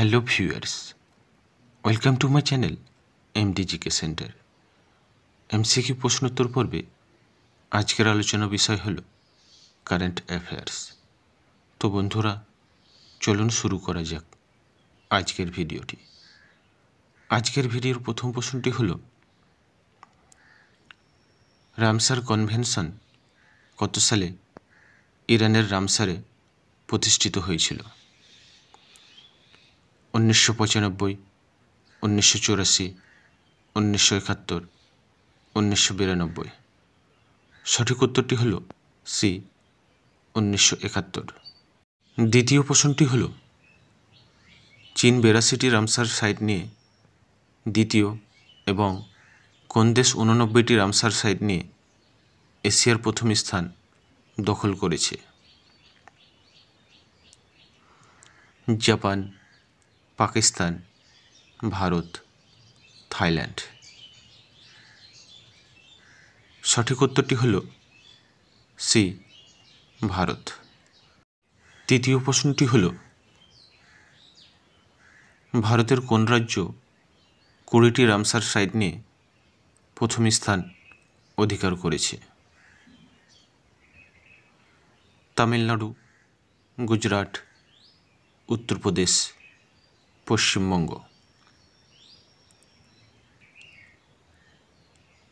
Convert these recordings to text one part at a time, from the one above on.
Hello viewers, welcome to my channel MDGK centre. MCQ প্রশ্নোত্তর পর্বে আজকের আলোচনা বিষয় হল কারেন্ট অ্যাফেয়ার্স। তো বন্ধুরা, চলুন শুরু করা যাক আজকের ভিডিওটি। আজকের ভিডিওর প্রথম প্রশ্নটি হল, রামসার কনভেনশন কত সালে ইরানের রামসারে প্রতিষ্ঠিত হয়েছিল? 1995, 1984, 1971, 1992। সঠিক উত্তরটি হল সি, 1971। দ্বিতীয় প্রশ্নটি হল, চীন 82টি রামসার সাইট নিয়ে দ্বিতীয় এবং কোন দেশ 89টি রামসার সাইট নিয়ে এশিয়ার প্রথম স্থান দখল করেছে? Japan, Pakistan, Bharat, Thailand. সঠিক উত্তরটি হল সি, ভারত। তৃতীয় প্রশ্নটি হল, ভারতের কোন রাজ্য 20টি রামসার সাইট নিয়ে প্রথম স্থান অধিকার করেছে? তামিলনাড়ু, গুজরাট, উত্তরপ্রদেশ, পশ্চিমবঙ্গ।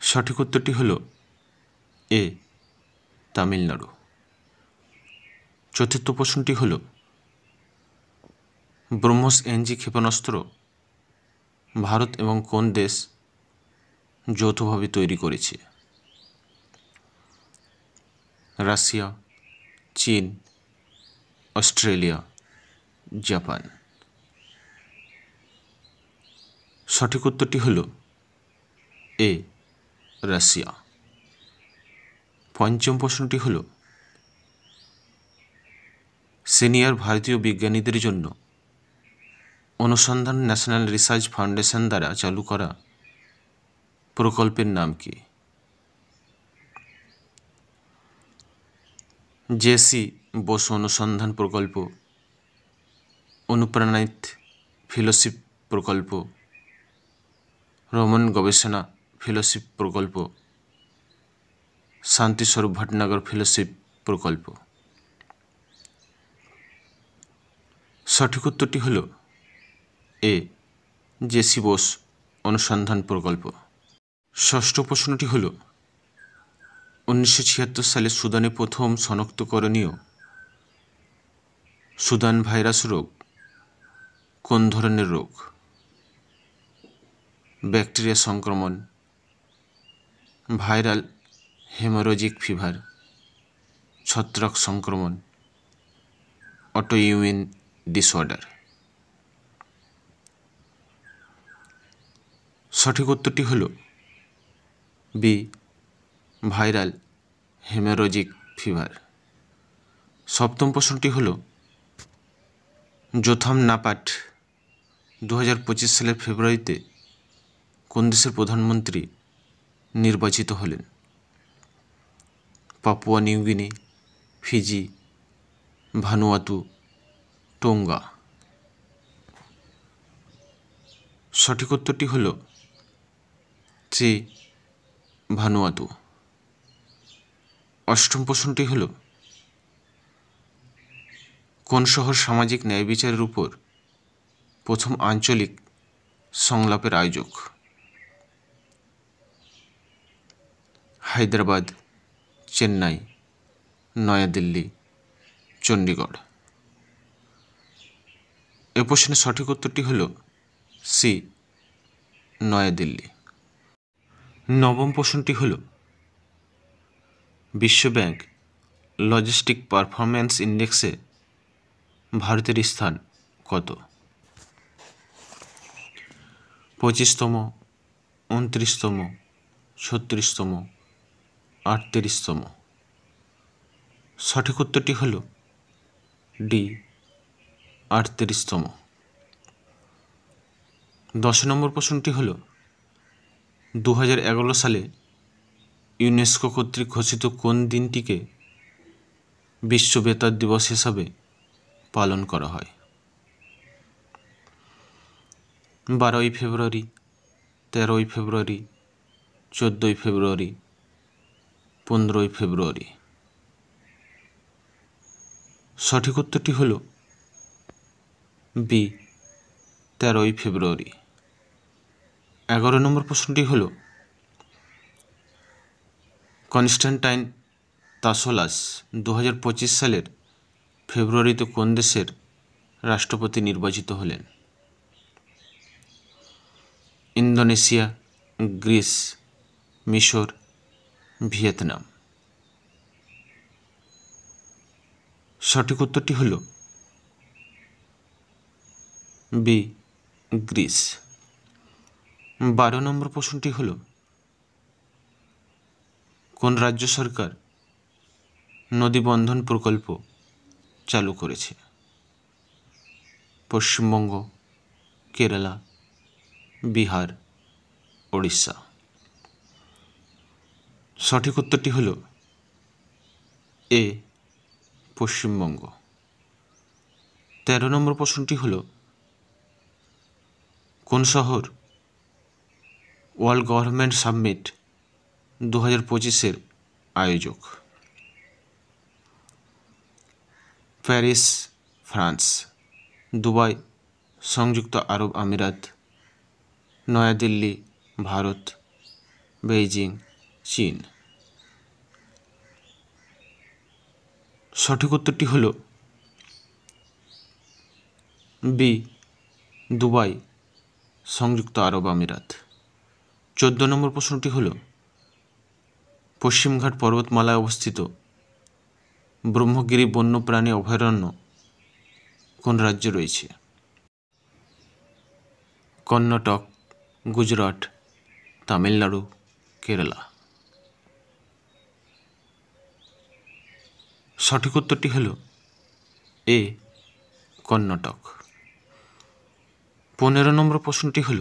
সঠিক উত্তরটি হল এ, তামিলনাড়ু। চতুর্থ প্রশ্নটি হল, ব্রহ্মস এনজি ক্ষেপণাস্ত্র ভারত এবং কোন দেশ যৌথভাবে তৈরি করেছে? রাশিয়া, চীন, অস্ট্রেলিয়া, জাপান। সঠিক উত্তরটি হল এ, রাশিয়া। পঞ্চম প্রশ্নটি হল, সিনিয়র ভারতীয় বিজ্ঞানীদের জন্য অনুসন্ধান ন্যাশনাল রিসার্চ ফাউন্ডেশন দ্বারা চালু করা প্রকল্পের নাম কি? জেসি বোস অনুসন্ধান প্রকল্প, অনুপ্রাণিত ফেলোশিপ প্রকল্প, রমন গবেষণা ফেলোশিপ প্রকল্প, শান্তিস্বরূপ ভটনাগর ফেলোশিপ প্রকল্প। সঠিক উত্তরটি হল এ, জেসি বোস অনুসন্ধান প্রকল্প। ষষ্ঠ প্রশ্নটি হল, 1976 সালে সুদানে প্রথম শনাক্তকরণীয় সুদান ভাইরাস রোগ কোন ধরনের রোগ? ব্যাকটেরিয়া সংক্রমণ, ভাইরাল হেমোরোজিক ফিভার, ছত্রাক সংক্রমণ, অটোইমিউন ডিসঅর্ডার। সঠিক উত্তরটি হল বি, ভাইরাল হেমোরোজিক ফিভার। সপ্তম প্রশ্নটি হল, জোথাম নাপাট 2025 সালের ফেব্রুয়ারিতে কোন দেশের প্রধানমন্ত্রী নির্বাচিত হলেন? Papua New Guinea, Fiji, Vanuatu, Tonga. সঠিক উত্তরটি হল সি, ভানুয়াতু। অষ্টম প্রশ্নটি হল, কোন শহর সামাজিক ন্যায় বিচারের উপর প্রথম আঞ্চলিক সংলাপের আয়োজক? হায়দ্রাবাদ, চেন্নাই, নয়াদিল্লি, চণ্ডীগড়। এ প্রশ্নের সঠিক উত্তরটি হল সি, নয়াদিল্লি। নবম প্রশ্নটি হল, বিশ্বব্যাংক লজিস্টিক পারফরম্যান্স ইন্ডেক্সে ভারতের স্থান কত? 25তম, 29তম, 36তম, 38তম। সঠিক উত্তরটি হল ডি, 38তম। 10 নম্বর প্রশ্নটি হল, 2011 সালে ইউনেস্কো কর্তৃক ঘোষিত কোন দিনটিকে বিশ্ব বেতার দিবস হিসাবে পালন করা হয়? 12ই ফেব্রুয়ারি, 13ই ফেব্রুয়ারি, 14ই ফেব্রুয়ারি, 15ই ফেব্রুয়ারি। সঠিক উত্তরটি হল বি, 13ই ফেব্রুয়ারি। 11 নম্বর প্রশ্নটি হল কনস্ট্যান্টাইন তাসোলাস 2025 সালের ফেব্রুয়ারিতে কোন দেশের রাষ্ট্রপতি নির্বাচিত হলেন? ইন্দোনেশিয়া, গ্রিস, মিশর, ভিয়েতনাম। সঠিক উত্তরটি হল বি, গ্রিস। 12 নম্বর প্রশ্নটি হল কোন রাজ্য সরকার নদী বন্ধন প্রকল্প চালু করেছে? পশ্চিমবঙ্গ, কেরালা, বিহার, ওড়িশা। সঠিক উত্তরটি হল এ, পশ্চিমবঙ্গ। 13 নম্বর প্রশ্নটি হল কোন শহর ওয়ার্ল্ড গভর্নমেন্ট সামিট 2025-এর আয়োজক? প্যারিস, ফ্রান্স, দুবাই, সংযুক্ত আরব আমিরাত, নয়াদিল্লি, ভারত, বেইজিং, চীন। সঠিক উত্তরটি হল বি, দুবাই, সংযুক্ত আরব আমিরাত। 14 নম্বর প্রশ্নটি হল পশ্চিমঘাট পর্বতমালায় অবস্থিত ব্রহ্মগিরি বন্যপ্রাণী অভয়ারণ্য কোন রাজ্যে রয়েছে? কর্ণাটক, গুজরাট, তামিলনাড়ু, কেরালা। সঠিক উত্তরটি হল এ, কর্ণাটক। 15 নম্বর প্রশ্নটি হল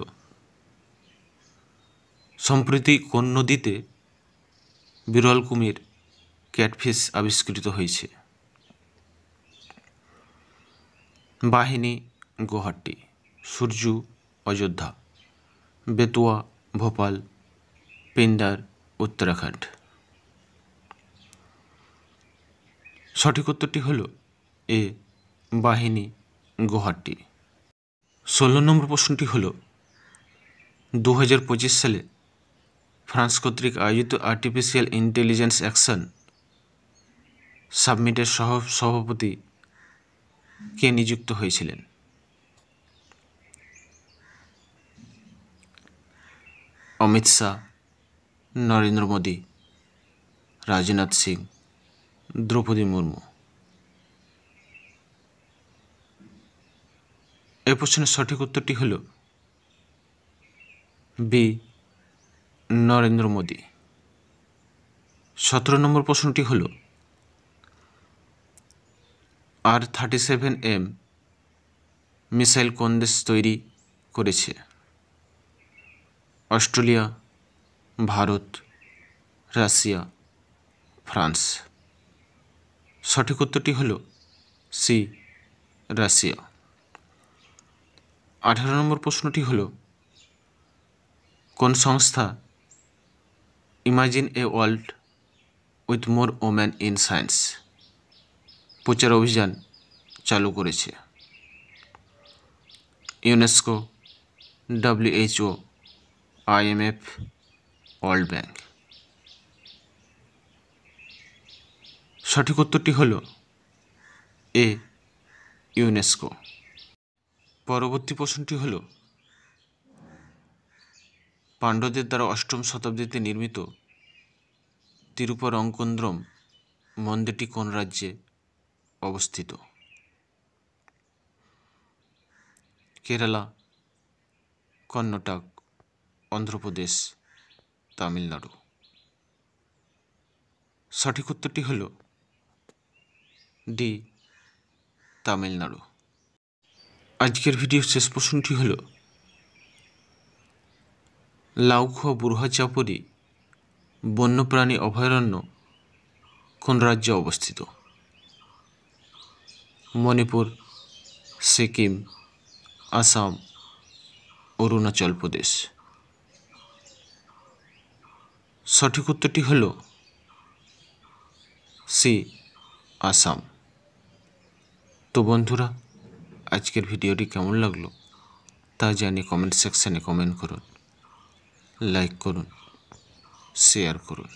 সম্প্রতি কোন নদীতে বিরল কুমির ক্যাটফিশ আবিষ্কৃত হয়েছে? বাহিনী, গুয়াহাটি, সূর্যু, অযোধ্যা, বেতুয়া, ভোপাল, পিন্ডার, উত্তরাখণ্ড। সঠিক উত্তরটি হল এ, বাহিনী, গুয়াহাটি। 16 নম্বর প্রশ্নটি হল 2025 সালে ফ্রান্স কর্তৃক আয়োজিত আর্টিফিশিয়াল ইন্টেলিজেন্স অ্যাকশন সাবমিটের সভাপতি কে নিযুক্ত হয়েছিলেন? অমিত শাহ, নরেন্দ্র মোদী, রাজনাথ সিং, দ্রৌপদী মুর্মু। এই প্রশ্নের সঠিক উত্তরটি হল বি, নরেন্দ্র মোদী। 17 নম্বর প্রশ্নটি হল R-37M মিসাইল কোন দেশ তৈরি করেছে? Australia, Bharat, Russia, France. সঠিক উত্তরটি হল সি, রাশিয়া। 18 নম্বর প্রশ্নটি হল কোন সংস্থা imagine a world with more women in science প্রচার অভিযান চালু করেছে? UNESCO, WHO, IMF, world bank. সঠিক উত্তরটি হল এ, ইউনেস্কো। পরবর্তী প্রশ্নটি হল পাণ্ড্যদের দ্বারা 8ম শতাব্দীতে নির্মিত তিরুপরঙ্কুন্দ্রম মন্দিরটি কোন রাজ্যে অবস্থিত? কেরালা, কর্ণাটক, অন্ধ্রপ্রদেশ, তামিলনাড়ু। সঠিক উত্তরটি হল ডি, তামিলনাড়ু। আজকের ভিডিওর শেষ প্রশ্নটি হল লাউখোয়া বুরহা চাপরি বন্যপ্রাণী অভয়ারণ্য কোন রাজ্যে অবস্থিত? মণিপুর, সিকিম, আসাম, অরুণাচল প্রদেশ। সঠিক উত্তরটি হল সি, আসাম। তো বন্ধুরা, আজকের ভিডিওটি কেমন লাগলো তা জানিয়ে কমেন্ট সেকশানে কমেন্ট করুন, লাইক করুন, শেয়ার করুন।